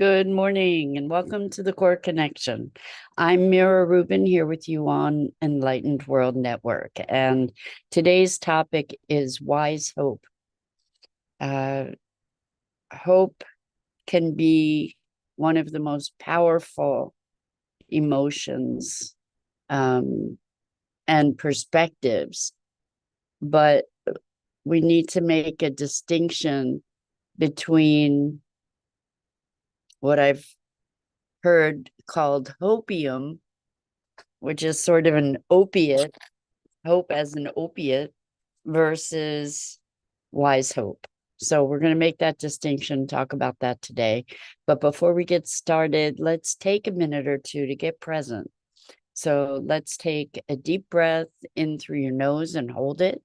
Good morning and welcome to the Core Connection. I'm Mira Rubin here with you on Enlightened World Network. And today's topic is wise hope. Hope can be one of the most powerful emotions and perspectives, but we need to make a distinction between what I've heard called hopium, which is sort of an opiate, hope as an opiate, versus wise hope. So we're going to make that distinction, talk about that today. But before we get started, let's take a minute or two to get present. So let's take a deep breath in through your nose and hold it.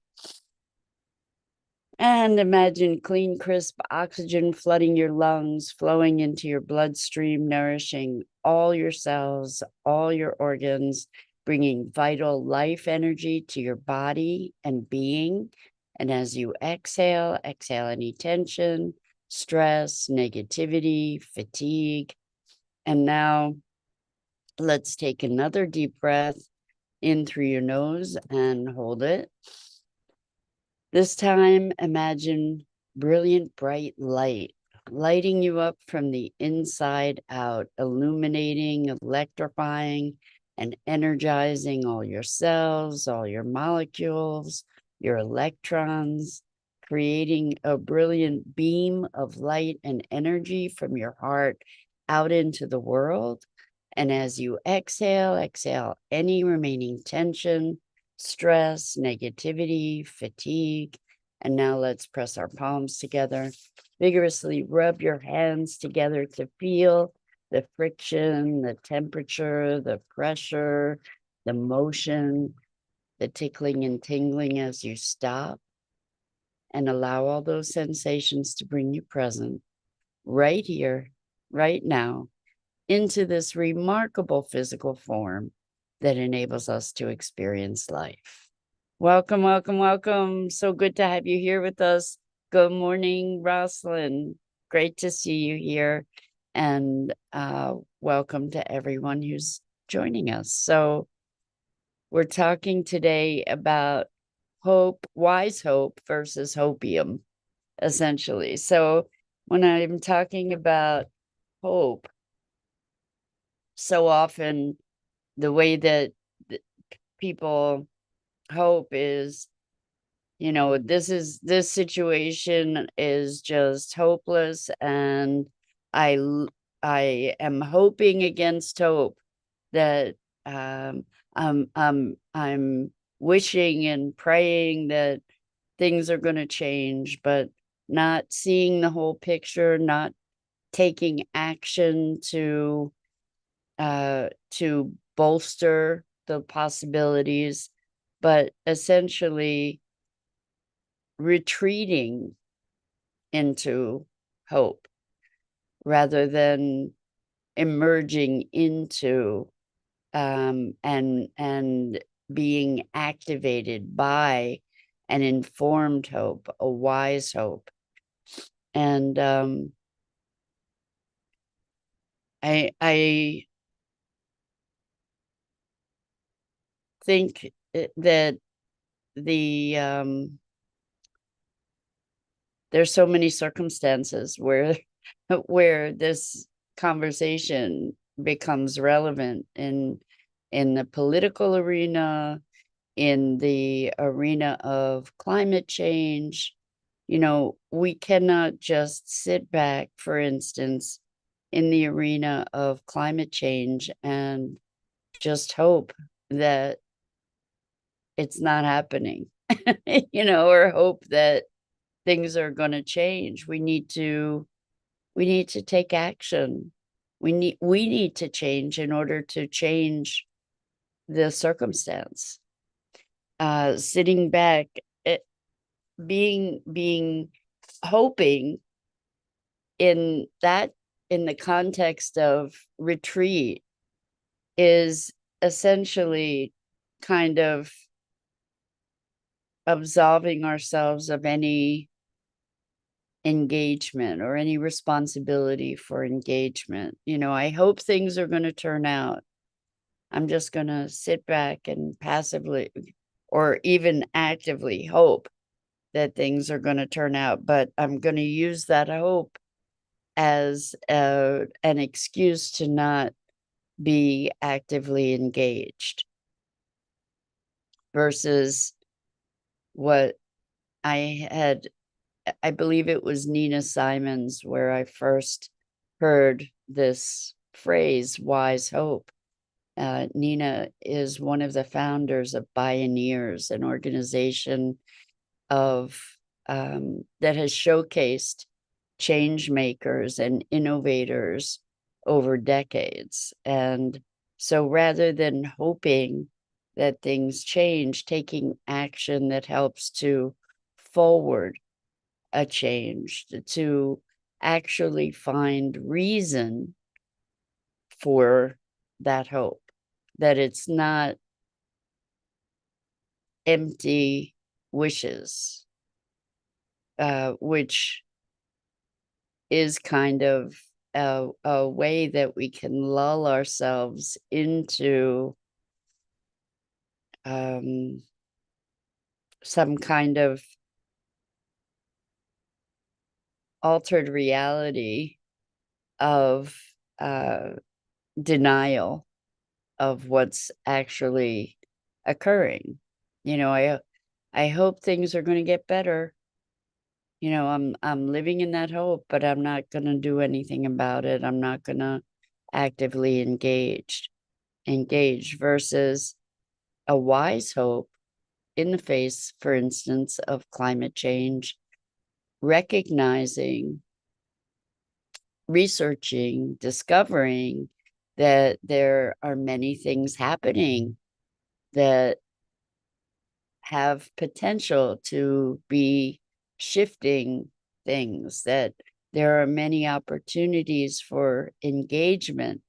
And imagine clean, crisp oxygen flooding your lungs, flowing into your bloodstream, nourishing all your cells, all your organs, bringing vital life energy to your body and being. And as you exhale, exhale any tension, stress, negativity, fatigue. And now let's take another deep breath in through your nose and hold it. This time, imagine brilliant, bright light, lighting you up from the inside out, illuminating, electrifying, and energizing all your cells, all your molecules, your electrons, creating a brilliant beam of light and energy from your heart out into the world. And as you exhale, exhale any remaining tension, stress, negativity, fatigue. And now let's press our palms together. Vigorously rub your hands together to feel the friction, the temperature, the pressure, the motion, the tickling and tingling as you stop. And allow all those sensations to bring you present right here, right now, into this remarkable physical form that enables us to experience life. Welcome, welcome, welcome. So good to have you here with us. Good morning, Rosalind. Great to see you here. And welcome to everyone who's joining us. So we're talking today about hope, wise hope versus hopium, essentially. So when I'm talking about hope, so often the way that people hope is, this situation is just hopeless, and I am hoping against hope that I'm wishing and praying that things are going to change, but not seeing the whole picture, not taking action to bolster the possibilities, but essentially retreating into hope rather than emerging into and being activated by an informed hope, a wise hope. And I think that there's so many circumstances where this conversation becomes relevant in the political arena, in the arena of climate change. We cannot just sit back, for instance, in the arena of climate change and just hope that it's not happening, or hope that things are going to change. We need to take action. We need to change in order to change the circumstance. Sitting back, being hoping in the context of retreat is essentially kind of absolving ourselves of any engagement or any responsibility for engagement. I hope things are going to turn out. I'm just going to sit back and passively or even actively hope that things are going to turn out. But I'm going to use that hope as an excuse to not be actively engaged versus what I believe it was Nina Simons where I first heard this phrase, wise hope. Nina is one of the founders of Pioneers, an organization that has showcased change makers and innovators over decades. And so rather than hoping that things change, taking action that helps to forward a change, to actually find reason for that hope, that it's not empty wishes, which is kind of a way that we can lull ourselves into some kind of altered reality of denial of what's actually occurring. I hope things are going to get better. I'm living in that hope, but I'm not going to do anything about it. I'm not going to actively engage versus a wise hope in the face, for instance, of climate change, recognizing, researching, discovering that there are many things happening that have potential to be shifting things, that there are many opportunities for engagement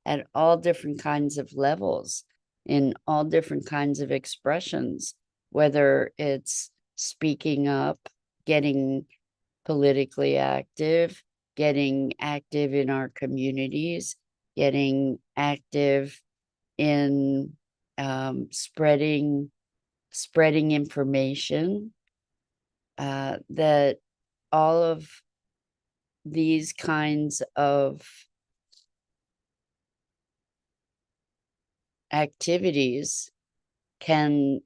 at all different kinds of levels, in all different kinds of expressions, whether it's speaking up, getting politically active, getting active in our communities, getting active in spreading information, that all of these kinds of activities can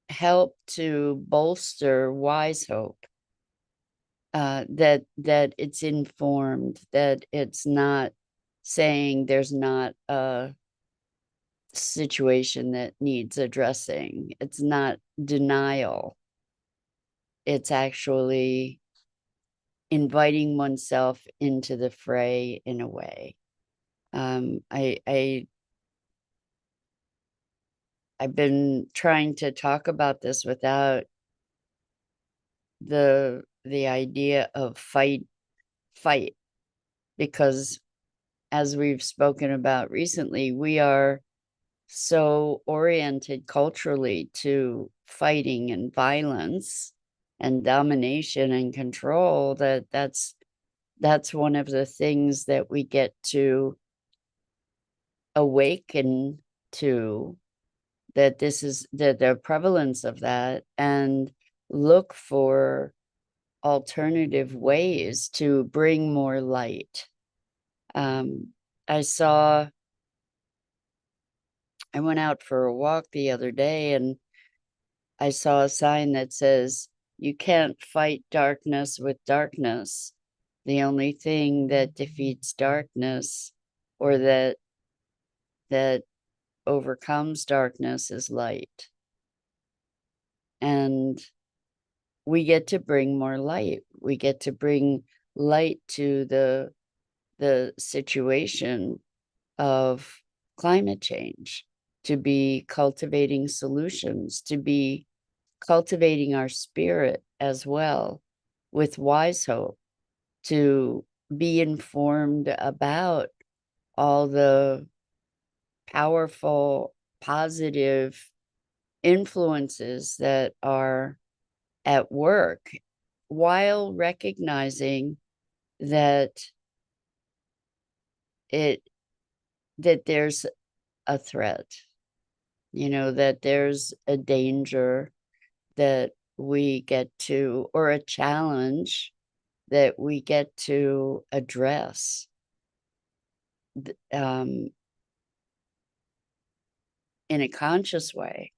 help to bolster wise hope, that it's informed, that it's not saying there's not a situation that needs addressing. It's not denial. It's actually inviting oneself into the fray in a way. I've been trying to talk about this without the idea of fight, because as we've spoken about recently, we are so oriented culturally to fighting and violence and domination and control that that's one of the things that we get to awaken to, that the prevalence of that, and look for alternative ways to bring more light. I went out for a walk the other day and I saw a sign that says, "You can't fight darkness with darkness. The only thing that defeats darkness, or that overcomes darkness, is light." And we get to bring more light. We get to bring light to the situation of climate change, to be cultivating solutions, to be cultivating our spirit as well with wise hope, to be informed about all the powerful, positive influences that are at work while recognizing that there's a threat, that there's a danger that we get to, or a challenge that we get to address in a conscious way,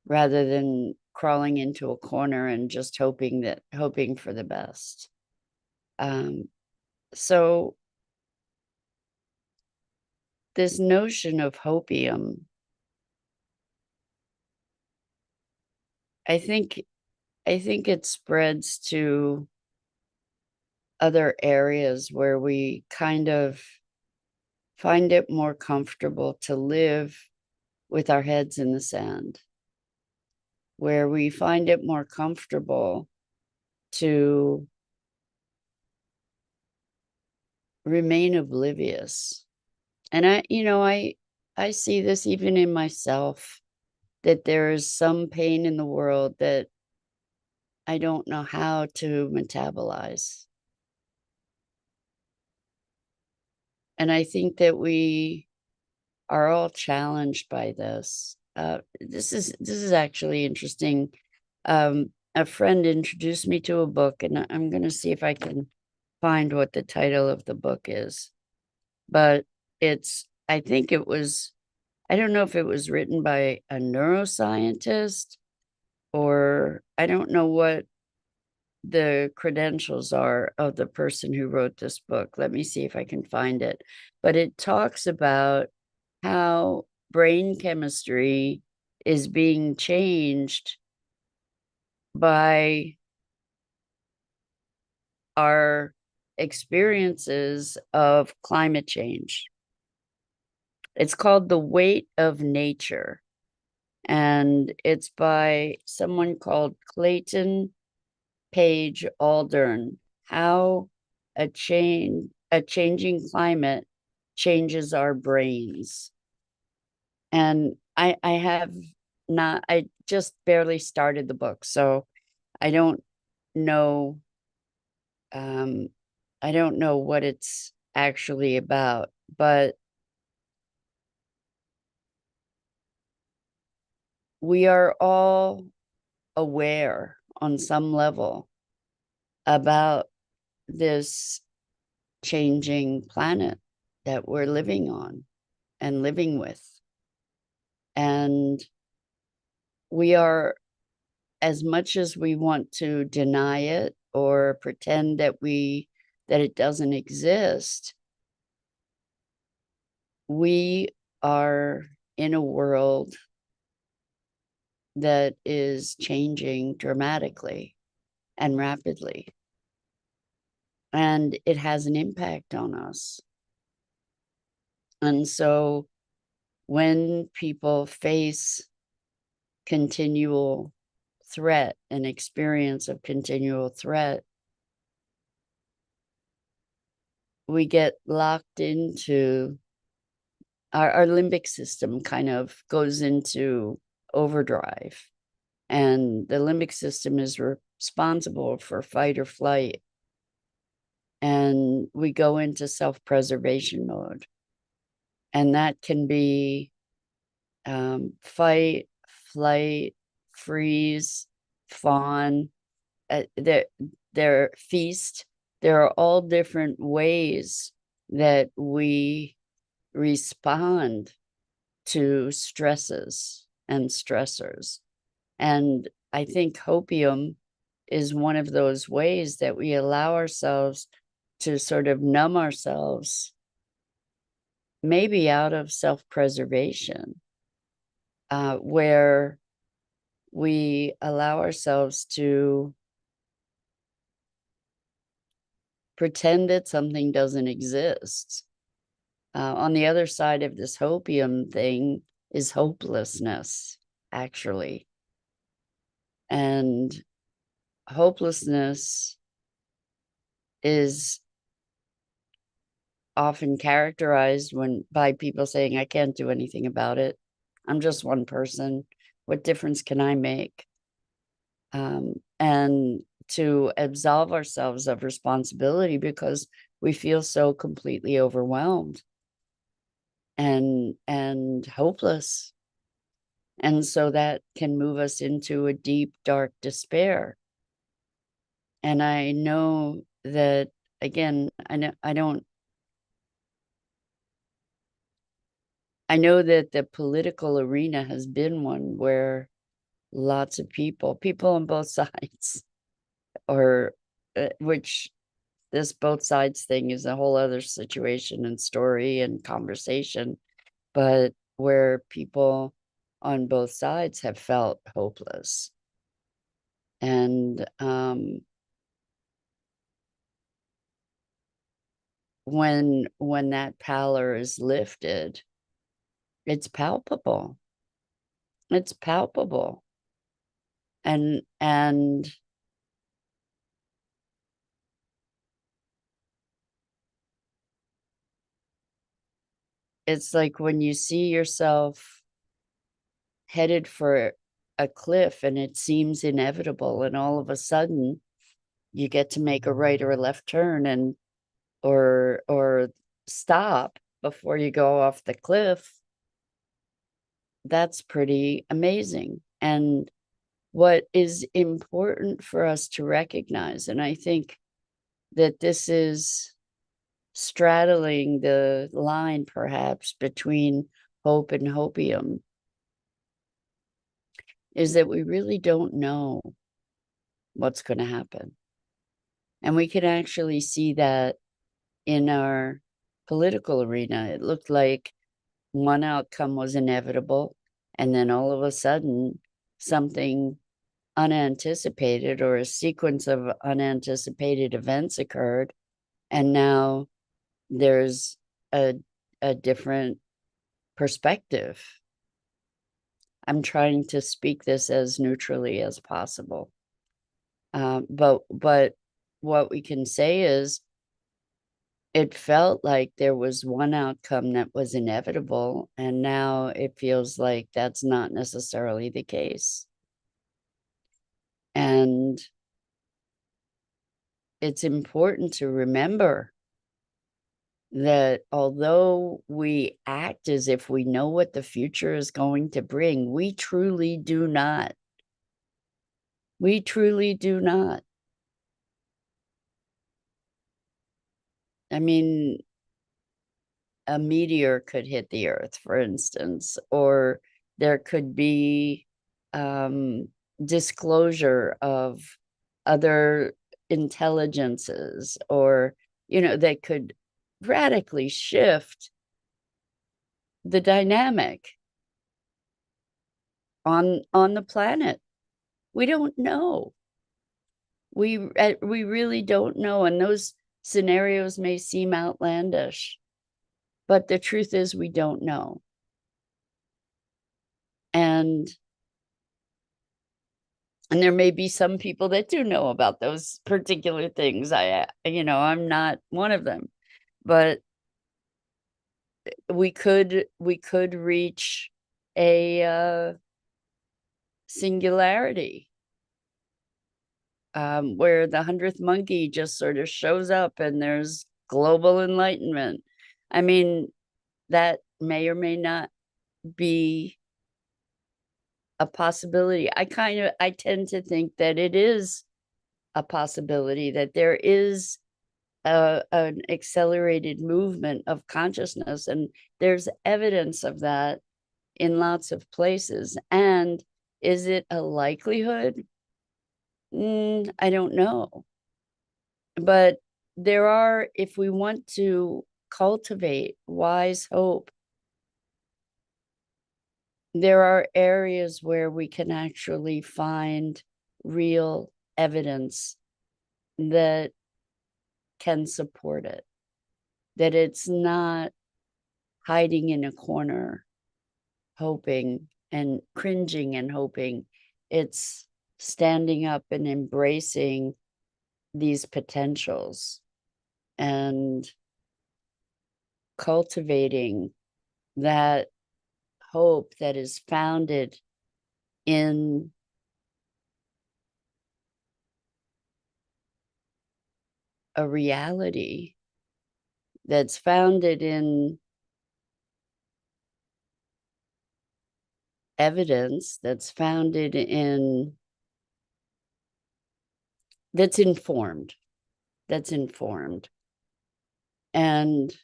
rather than crawling into a corner and just hoping for the best. So this notion of hopium, I think it spreads to other areas where we kind of find it more comfortable to live with our heads in the sand, where we find it more comfortable to remain oblivious. And I see this even in myself, that there is some pain in the world that I don't know how to metabolize. And I think that we are all challenged by this. This is actually interesting. A friend introduced me to a book, and I'm going to see if I can find what the title of the book is. But I think it was, I don't know if it was written by a neuroscientist, or I don't know what the credentials are of the person who wrote this book. Let me see if I can find it. But it talks about how brain chemistry is being changed by our experiences of climate change. It's called The Weight of Nature, and it's by someone called Clayton Page Aldern. How a changing climate changes our brains. And I just barely started the book, so I don't know I don't know what it's actually about, but we are all aware on some level about this changing planet that we're living on and living with. And we are, as much as we want to deny it or pretend that it doesn't exist, we are in a world that is changing dramatically and rapidly. And it has an impact on us. And so when people face continual threat, an experience of continual threat, we get locked into our limbic system, kind of goes into overdrive. And the limbic system is responsible for fight or flight. And we go into self-preservation mode. And that can be fight, flight, freeze, fawn, their feast. There are all different ways that we respond to stresses and stressors. And I think hopium is one of those ways that we allow ourselves to sort of numb ourselves, maybe out of self-preservation, where we allow ourselves to pretend that something doesn't exist. On the other side of this hopium thing is hopelessness, actually. And hopelessness is often characterized by people saying, I can't do anything about it. I'm just one person. What difference can I make? And to absolve ourselves of responsibility because we feel so completely overwhelmed and hopeless. And so that can move us into a deep, dark despair. And I know that, again, I know that the political arena has been one where lots of people on both sides, or which this both sides thing is a whole other situation and story and conversation, but where people on both sides have felt hopeless. And when that pallor is lifted, it's palpable. It's palpable. And it's like when you see yourself headed for a cliff and it seems inevitable, and all of a sudden you get to make a right or a left turn and or stop before you go off the cliff. That's pretty amazing. And what is important for us to recognize, and I think that this is straddling the line perhaps between hope and hopium, is that we really don't know what's going to happen. And we can actually see that in our political arena. It looked like one outcome was inevitable, and then all of a sudden, something unanticipated or a sequence of unanticipated events occurred, and now there's a different perspective. I'm trying to speak this as neutrally as possible. But what we can say is it felt like there was one outcome that was inevitable, and now it feels like that's not necessarily the case. And it's important to remember that although we act as if we know what the future is going to bring, we truly do not. We truly do not. I mean, a meteor could hit the earth, for instance, or there could be disclosure of other intelligences, or, that could radically shift the dynamic on the planet. We don't know. We really don't know, and those scenarios may seem outlandish, but the truth is we don't know. And there may be some people that do know about those particular things. I'm not one of them, but we could reach a singularity where the 100th monkey just sort of shows up and there's global enlightenment. I mean, that may or may not be a possibility. I tend to think that it is a possibility, that there is an accelerated movement of consciousness, and there's evidence of that in lots of places. And is it a likelihood? I don't know. But there are, if we want to cultivate wise hope, there are areas where we can actually find real evidence that can support it, that it's not hiding in a corner, hoping and cringing and hoping. It's standing up and embracing these potentials and cultivating that hope that is founded in a reality that's founded in evidence, that's founded in, that's informed. And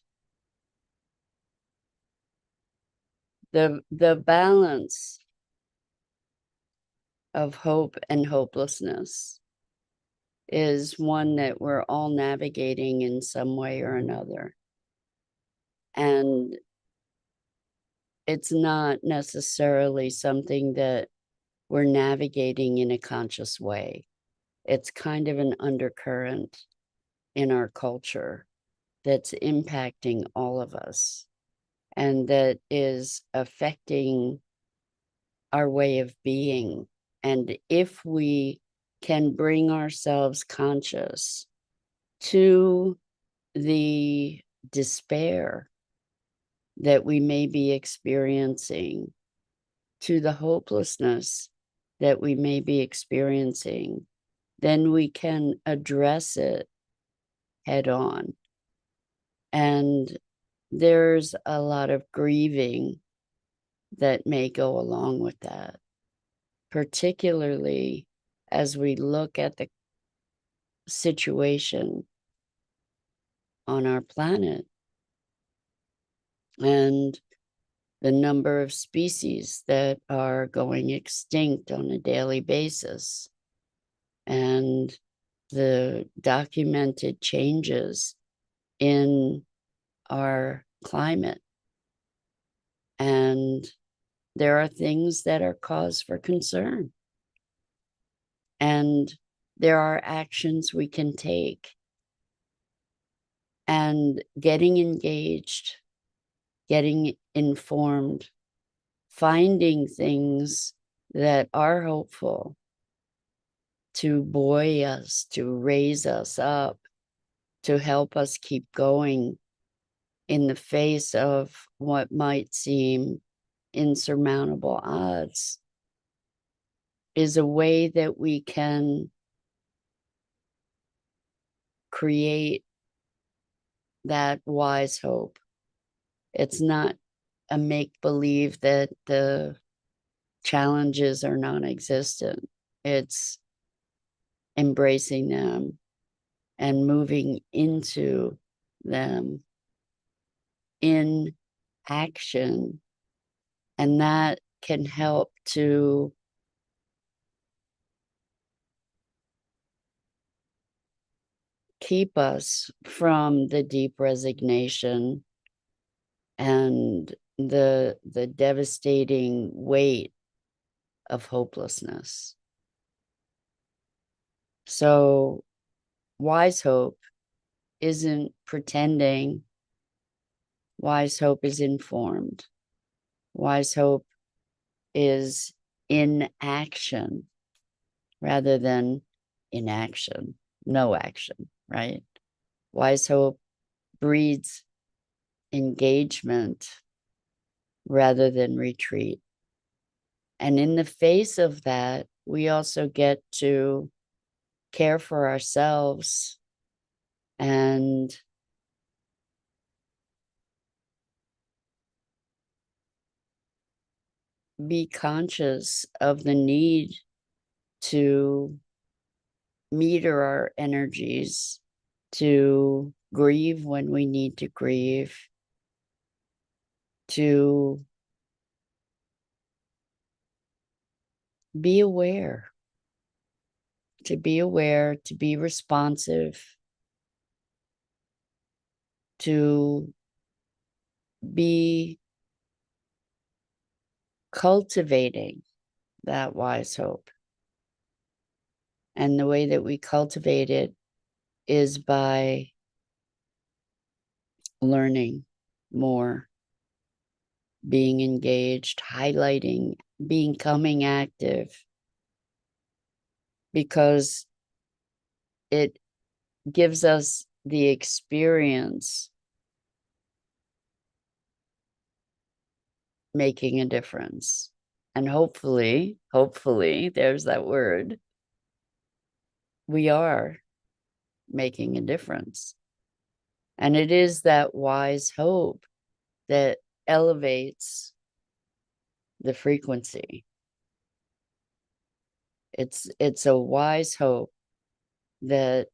the balance of hope and hopelessness is one that we're all navigating in some way or another. And it's not necessarily something that we're navigating in a conscious way. It's kind of an undercurrent in our culture that's impacting all of us and that is affecting our way of being. And if we can bring ourselves conscious to the despair that we may be experiencing, to the hopelessness that we may be experiencing, then we can address it head on. And there's a lot of grieving that may go along with that, particularly as we look at the situation on our planet and the number of species that are going extinct on a daily basis and the documented changes in our climate. And there are things that are cause for concern. And there are actions we can take. And getting engaged, getting informed, finding things that are hopeful to buoy us, to raise us up, to help us keep going in the face of what might seem insurmountable odds, is a way that we can create that wise hope. It's not a make-believe that the challenges are non-existent. It's embracing them and moving into them in action. And that can help to keep us from the deep resignation and the devastating weight of hopelessness. So wise hope isn't pretending. Wise hope is informed. Wise hope is in action rather than inaction, no action, right? Wise hope breeds engagement rather than retreat. And in the face of that, we also get to care for ourselves and be conscious of the need to meter our energies, to grieve when we need to grieve, to be aware, to be responsive, to be cultivating that wise hope. And the way that we cultivate it is by learning more, being engaged, highlighting, becoming active, because it gives us the experience making a difference. And hopefully, there's that word, we are making a difference. And it is that wise hope that elevates the frequency. It's a wise hope that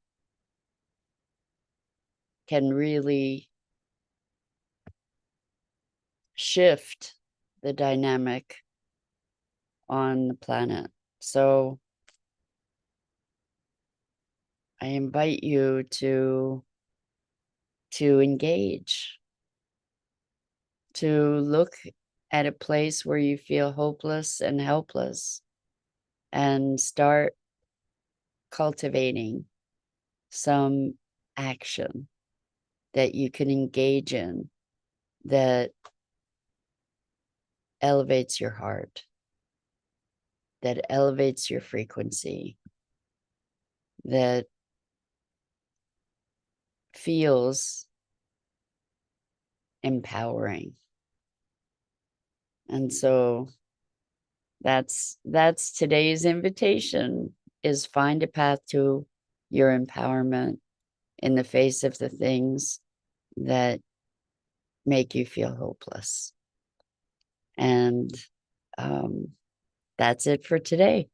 can really shift the dynamic on the planet. So I invite you to engage, to look at a place where you feel hopeless and helpless, and start cultivating some action that you can engage in that elevates your heart, that elevates your frequency, that feels empowering. And so that's today's invitation, is find a path to your empowerment in the face of the things that make you feel hopeless. And that's it for today.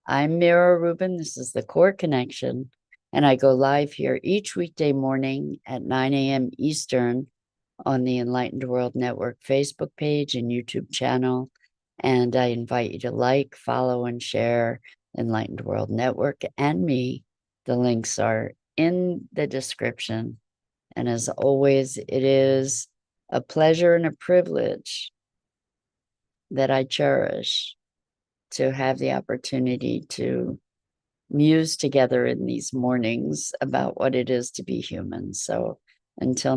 I'm Mira Rubin. This is the Core Connection, and I go live here each weekday morning at 9 a.m. Eastern on the Enlightened World Network Facebook page and YouTube channel. And I invite you to like, follow, and share Enlightened World Network and me. The links are in the description. And as always, it is a pleasure and a privilege that I cherish to have the opportunity to muse together in these mornings about what it is to be human. So until